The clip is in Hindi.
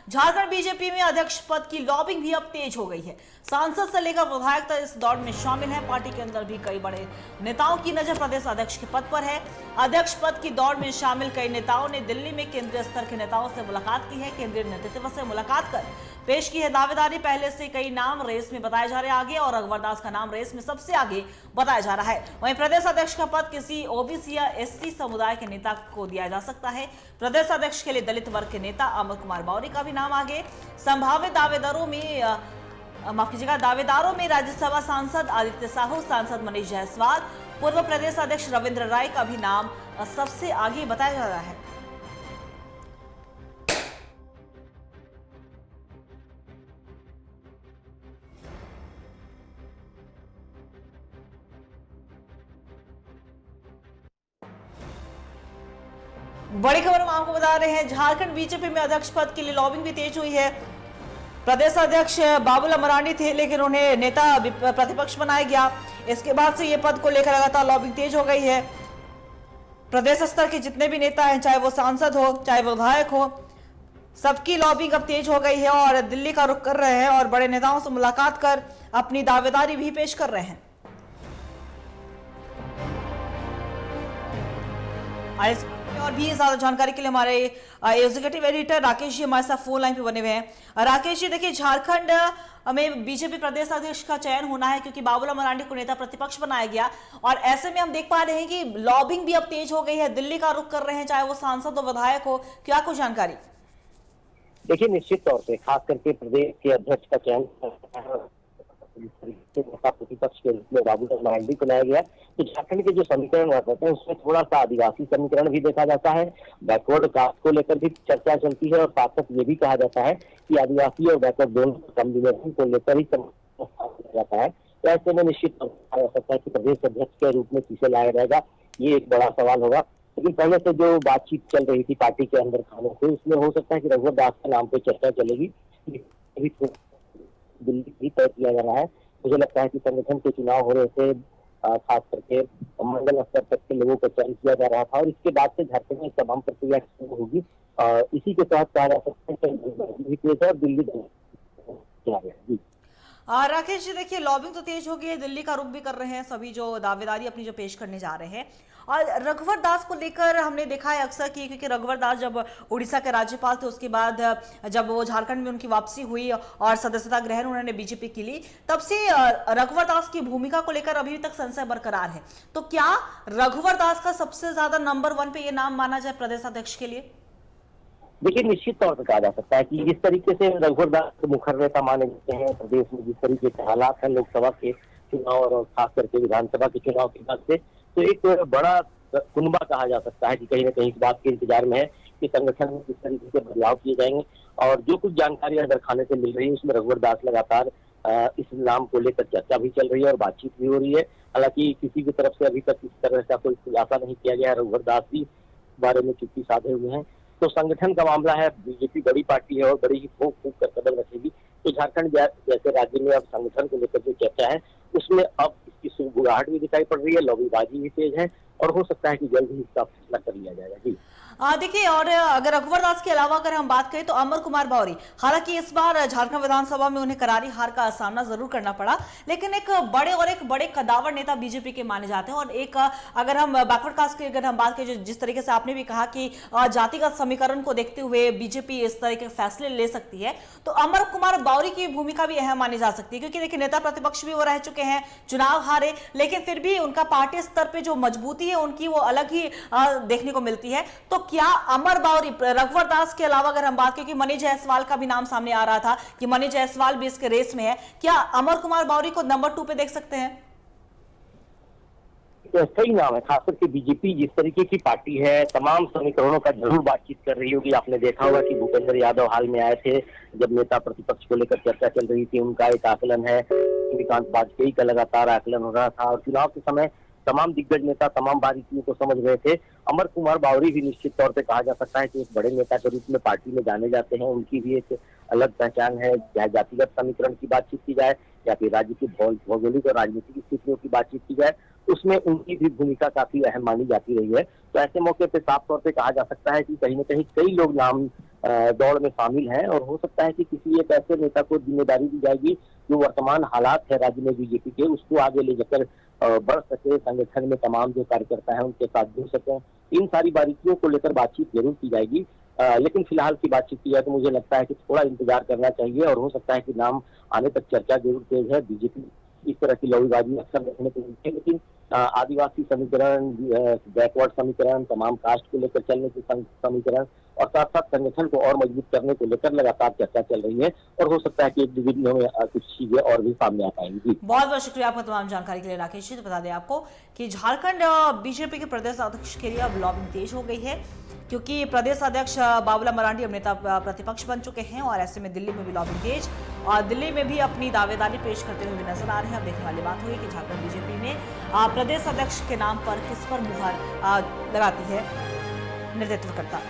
झारखंड बीजेपी में अध्यक्ष पद की लॉबिंग भी अब तेज हो गई है। सांसद से लेकर विधायक तक इस दौड़ में शामिल है। पार्टी के अंदर भी कई बड़े नेताओं की नजर प्रदेश अध्यक्ष के पद पर है। अध्यक्ष पद की दौड़ में शामिल कई नेताओं ने दिल्ली में केंद्रीय स्तर के नेताओं से मुलाकात की है। केंद्रीय नेतृत्व से मुलाकात कर पेश की है दावेदारी। पहले से कई नाम रेस में बताए जा रहे हैं आगे, और रघुवर दास का नाम रेस में सबसे आगे बताया जा रहा है। वहीं प्रदेश अध्यक्ष का पद किसी ओबीसी या एससी समुदाय के नेता को दिया जा सकता है। प्रदेश अध्यक्ष के लिए दलित वर्ग के नेता अमर कुमार बावरी का भी नाम आगे। संभावित दावेदारों में राज्यसभा सांसद आदित्य साहू, सांसद मनीष जायसवाल, पूर्व प्रदेश अध्यक्ष रविंद्र राय का भी नाम सबसे आगे बताया जा रहा है। बड़ी खबर हम आपको बता रहे हैं, झारखंड बीजेपी में अध्यक्ष पद के लिए लॉबिंग भी तेज हुई है। प्रदेश अध्यक्ष बाबूलाल मरांडी थे, लेकिन उन्हें नेता प्रतिपक्ष बनाया गया। इसके बाद से ये पद को लेकर लगातार लॉबिंग तेज हो गई है। प्रदेश स्तर के जितने भी नेता हैं, चाहे वो सांसद हो चाहे वो विधायक हो, सबकी लॉबिंग अब तेज हो गई है और दिल्ली का रुख कर रहे हैं और बड़े नेताओं से मुलाकात कर अपनी दावेदारी भी पेश कर रहे हैं। और भी ज्यादा जानकारी के लिए हमारे एग्जीक्यूटिव एडिटर राकेश जी हमारे साथ फोन लाइन पे बने हुए हैं। राकेश जी, देखिए, झारखंड में बीजेपी प्रदेश अध्यक्ष का चयन होना है क्योंकि बाबूलाल मरांडी को नेता प्रतिपक्ष बनाया गया, और ऐसे में हम देख पा रहे हैं कि लॉबिंग भी अब तेज हो गई है, दिल्ली का रुख कर रहे हैं, चाहे वो सांसद हो विधायक हो। क्या कुछ जानकारी? देखिए, निश्चित तौर से खास करके प्रदेश के अध्यक्ष का चयन नेता प्रतिपक्ष के रूप में बाबूलाल मरांडी को लाया गया, तो झारखंड के जो समीकरण रहते हैं उसमें थोड़ा सा आदिवासी समीकरण भी देखा जाता है, बैकवर्ड कास्ट को लेकर भी चर्चा चलती है, और साथ साथ ये भी कहा जाता है कि आदिवासी और बैकवर्ड दोनों कम्युनिटी को लेकर ही जाता है। तो ऐसे में निश्चित हो सकता है कि प्रदेश अध्यक्ष के रूप में किसे लाया जाएगा, ये एक बड़ा सवाल होगा। लेकिन पहले से जो बातचीत चल रही थी पार्टी के अंदर खानों से, उसमें हो सकता है कि रघुवर दास के नाम पे चर्चा चलेगी, दिल्ली भी तय किया जा रहा है। मुझे लगता है कि संगठन के चुनाव हो रहे थे, खास करके मंडल स्तर तक के लोगों का चयन किया जा रहा था, और इसके बाद से झारखंड में तमाम प्रक्रिया शुरू होगी। इसी के तहत कहा जा सकता है कि दिल्ली जी। राकेश जी, देखिए, लॉबिंग तो तेज हो गई है, दिल्ली का रुख भी कर रहे हैं सभी जो दावेदारी अपनी जो पेश करने जा रहे हैं। और रघुवर दास को लेकर हमने देखा है अक्सर कि क्योंकि रघुवर दास जब उड़ीसा के राज्यपाल थे, उसके बाद जब वो झारखंड में उनकी वापसी हुई और सदस्यता ग्रहण उन्होंने बीजेपी की ली, तब से रघुवर दास की भूमिका को लेकर अभी तक संशय बरकरार है। तो क्या रघुवर दास का सबसे ज्यादा नंबर 1 पे ये नाम माना जाए प्रदेश अध्यक्ष के लिए? देखिए, निश्चित तौर पर कहा जा सकता है कि जिस तरीके से रघुवर दास को मुखर नेता माने जाते हैं प्रदेश में, जिस तरीके के हालात हैं लोकसभा के चुनाव और खास करके विधानसभा के चुनाव के बाद से, तो एक बड़ा कुनबा कहा जा सकता है कि कहीं ना कहीं इस बात के इंतजार में है कि संगठन में किस तरीके से बदलाव किए जाएंगे। और जो कुछ जानकारी अगर खाने से मिल रही है उसमें रघुवर दास लगातार इस नाम को लेकर चर्चा भी चल रही है और बातचीत भी हो रही है। हालांकि किसी की तरफ से अभी तक इस तरह का कोई खुलासा नहीं किया गया है, रघुवर दास भी बारे में चुप्पी साधे हुए हैं। तो संगठन का मामला है, बीजेपी बड़ी पार्टी है और बड़ी ही फूंक फूंक कर कदम रखेगी। तो झारखंड जैसे राज्य में अब संगठन को लेकर जो चर्चा है उसमें अब इसकी सुगबुगाहट भी दिखाई पड़ रही है, लॉबीबाजी भी तेज है, और हो सकता है कि जल्द ही इसका फैसला कर लिया जाएगा। जी देखिए, और अगर रघुवर दास के अलावा अगर हम बात करें तो अमर कुमार बावरी, हालांकि इस बार झारखंड विधानसभा में उन्हें करारी हार का सामना जरूर करना पड़ा, लेकिन एक बड़े कदावर नेता बीजेपी के माने जाते हैं। और एक अगर हम बैकवर्ड कास्ट की अगर हम बात करें, जिस तरीके से आपने भी कहा कि जातिगत समीकरण को देखते हुए बीजेपी इस तरह के फैसले ले सकती है, तो अमर कुमार बावरी की भूमिका भी अहम मानी जा सकती है, क्योंकि देखिए, नेता प्रतिपक्ष भी वो रह चुके हैं, चुनाव हारे, लेकिन फिर भी उनका पार्टी स्तर पर जो मजबूती है उनकी वो अलग ही देखने को मिलती है। तो क्या अमर बावरी, रघुवर दास के अलावा अगर हम बात करें कि मनीष जायसवाल का भी नाम सामने आ रहा था कि मनीष जायसवाल भी इसके रेस में है, क्या अमर कुमार बावरी को नंबर 2 पे देख सकते हैं? तो सही नाम है, खासकर के बीजेपी जिस तरीके की पार्टी है तमाम समीकरणों का जरूर बातचीत कर रही होगी। आपने देखा होगा कि भूपेंद्र यादव हाल में आए थे, जब नेता प्रतिपक्ष को लेकर चर्चा चल रही थी, उनका एक आकलन है, श्रीकांत वाजपेयी का लगातार आकलन हो रहा था, और चुनाव के समय तमाम दिग्गज नेता तमाम बारीकियों को समझ रहे थे। अमर कुमार बावरी भी निश्चित तौर पे कहा जा सकता है कि एक बड़े नेता के रूप में पार्टी में जाने जाते हैं, उनकी भी एक अलग पहचान है, चाहे जातिगत समीकरण की बातचीत की जाए या फिर राज्य की भौगोलिक और राजनीतिक स्थितियों की बातचीत की जाए, उसमें उनकी भी भूमिका काफी अहम मानी जाती रही है। तो ऐसे मौके पे साफ तौर पे कहा जा सकता है कि कहीं न कहीं कई लोग नाम दौड़ में शामिल हैं, और हो सकता है कि किसी एक ऐसे नेता को जिम्मेदारी दी जाएगी जो वर्तमान हालात है राज्य में बीजेपी के, उसको आगे ले जाकर बढ़ सके, संगठन में तमाम जो कार्यकर्ता हैं उनके साथ जुड़ सकें। इन सारी बारीकियों को लेकर बातचीत जरूर की जाएगी, लेकिन फिलहाल की बातचीत की जाए तो मुझे लगता है कि थोड़ा इंतजार करना चाहिए, और हो सकता है कि नाम आने तक चर्चा जरूर तेज है। बीजेपी इस तरह की लौड़बाजी अक्सर देखने को मिलती है, लेकिन आदिवासी समीकरण, बैकवर्ड समीकरण, तमाम कास्ट को लेकर चलने के समीकरण और साथ साथ संगठन को और मजबूत करने को लेकर लगातार चर्चा चल रही है, और हो सकता है कि एक दो दिनों में कुछ चीजें और भी सामने आ पाएंगी। बहुत बहुत शुक्रिया आपका तमाम जानकारी के लिए राकेश जी। तो बता दें आपको कि झारखंड बीजेपी के प्रदेश अध्यक्ष के लिए अब लॉबिंग तेज हो गई है, क्योंकि प्रदेश अध्यक्ष बाबूलाल मरांडी अब नेता प्रतिपक्ष बन चुके हैं, और ऐसे में दिल्ली में भी लॉबिंग तेज, और दिल्ली में भी अपनी दावेदारी पेश करते हुए नजर आ रहे हैं। अब देखने वाली बात हुई कि झारखंड बीजेपी में प्रदेश अध्यक्ष के नाम पर किस पर मुहर लगाती है नेतृत्व करता।